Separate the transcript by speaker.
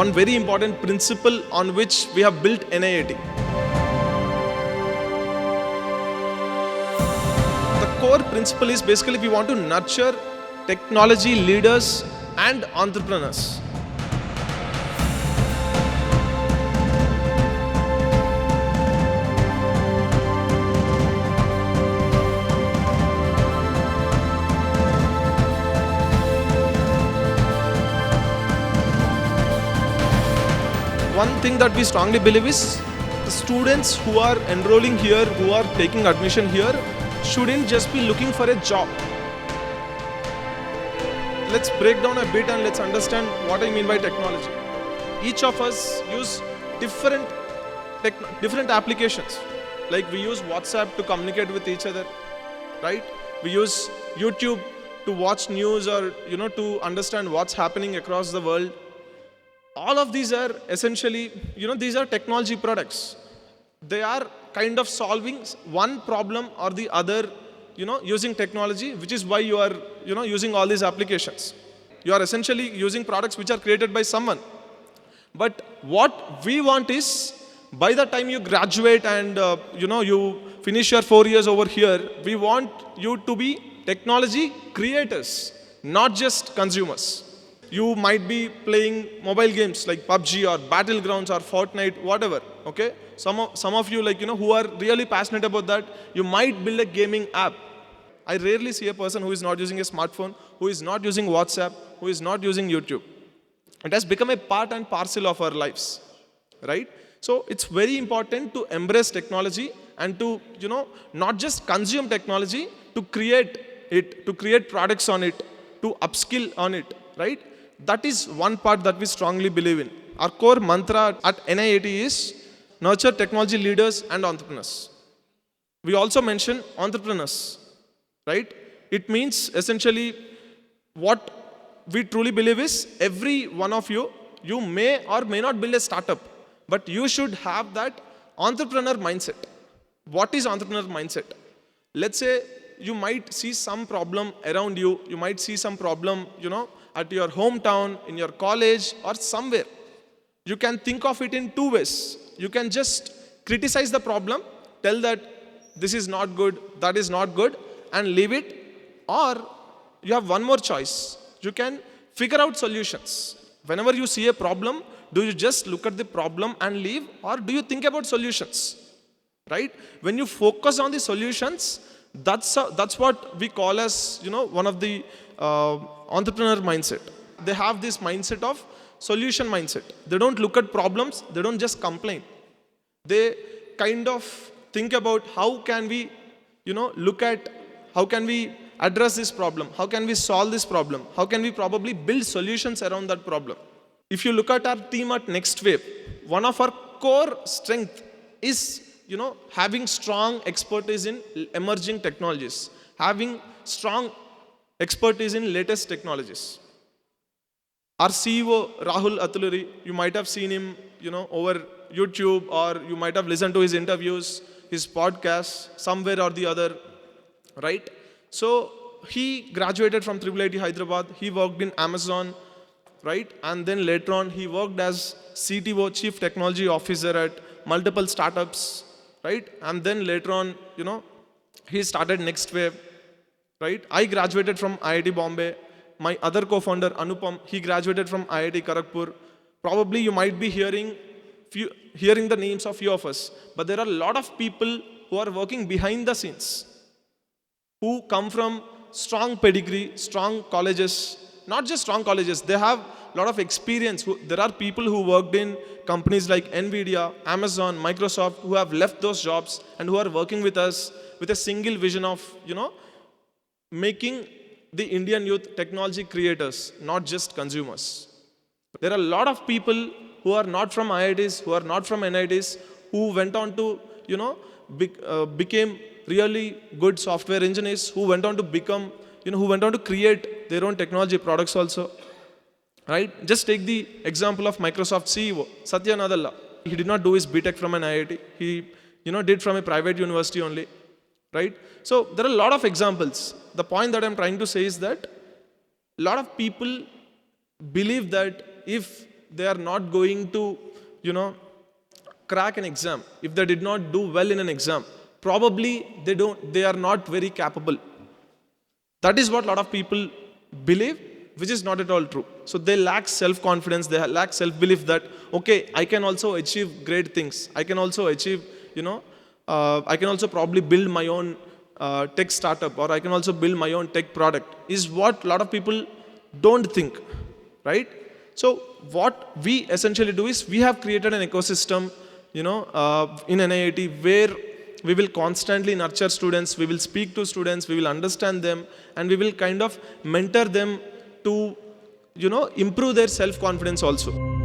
Speaker 1: one very important principle on which we have built NIAT. The core principle is basically we want to nurture technology leaders and entrepreneurs. One thing that we strongly believe is the students who are enrolling here, who are taking admission here, shouldn't just be looking for a job. Let's break down a bit and let's understand what I mean by technology. Each of us use different applications. Like we use WhatsApp to communicate with each other, right? We use YouTube to watch news or to understand what's happening across the world. All of these are essentially, these are technology products. They are kind of solving one problem or the other, using technology, which is why you are, using all these applications. You are essentially using products which are created by someone. But what we want is, by the time you graduate and, you finish your 4 years over here, we want you to be technology creators, not just consumers. You might be playing mobile games like PUBG or Battlegrounds or Fortnite, whatever, okay? Some of you, who are really passionate about that, you might build a gaming app. I rarely see a person who is not using a smartphone, who is not using WhatsApp, who is not using YouTube. It has become a part and parcel of our lives, right? So it's very important to embrace technology and to, not just consume technology, to create it, to create products on it, to upskill on it, right? That is one part that we strongly believe in. Our core mantra at NIAT is nurture technology leaders and entrepreneurs. We also mention entrepreneurs, right? It means essentially what we truly believe is every one of you, you may or may not build a startup, but you should have that entrepreneur mindset. What is entrepreneur mindset? Let's say you might see some problem around you. You might see some problem, at your hometown, in your college, or somewhere. You can think of it in two ways. You can just criticize the problem, tell that this is not good, that is not good, and leave it. Or you have one more choice. You can figure out solutions. Whenever you see a problem, do you just look at the problem and leave, or do you think about solutions? Right? When you focus on the solutions, that's what we call as, one of the entrepreneur mindset. They have this mindset of solution mindset. They don't look at problems. They don't just complain. They kind of think about how can we, look at how can we address this problem? How can we solve this problem? How can we probably build solutions around that problem? If you look at our team at NxtWave, one of our core strength is, having strong expertise in emerging technologies, having strong expertise in latest technologies. Our CEO, Rahul Atuluri, you might have seen him, over YouTube, or you might have listened to his interviews, his podcasts, somewhere or the other, right? So he graduated from IIIT Hyderabad. He worked in Amazon, right? And then later on, he worked as CTO, Chief Technology Officer at multiple startups, right? And then later on, he started NxtWave, right? I graduated from IIT Bombay. My other co-founder, Anupam, he graduated from IIT Kharagpur. Probably you might be hearing the names of few of us, but there are a lot of people who are working behind the scenes, who come from strong pedigree, strong colleges, not just strong colleges, they have a lot of experience. There are people who worked in companies like NVIDIA, Amazon, Microsoft, who have left those jobs and who are working with us with a single vision of, making the Indian youth technology creators, not just consumers. There are a lot of people who are not from IITs, who are not from NITs, who went on to, became really good software engineers, who went on to become, who went on to create their own technology products also. Right? Just take the example of Microsoft CEO, Satya Nadella. He did not do his BTech from an IIT. He, did from a private university only. Right? So there are a lot of examples. The point that I'm trying to say is that a lot of people believe that if they are not going to, you know, crack an exam, if they did not do well in an exam, probably they are not very capable. That is what a lot of people believe, which is not at all true. So they lack self-confidence, they lack self-belief that, okay, I can also achieve great things. I can also achieve, I can also probably build my own tech startup, or I can also build my own tech product, is what a lot of people don't think, right? So what we essentially do is we have created an ecosystem, in NIAT, where we will constantly nurture students, we will speak to students, we will understand them, and we will kind of mentor them to, improve their self-confidence also.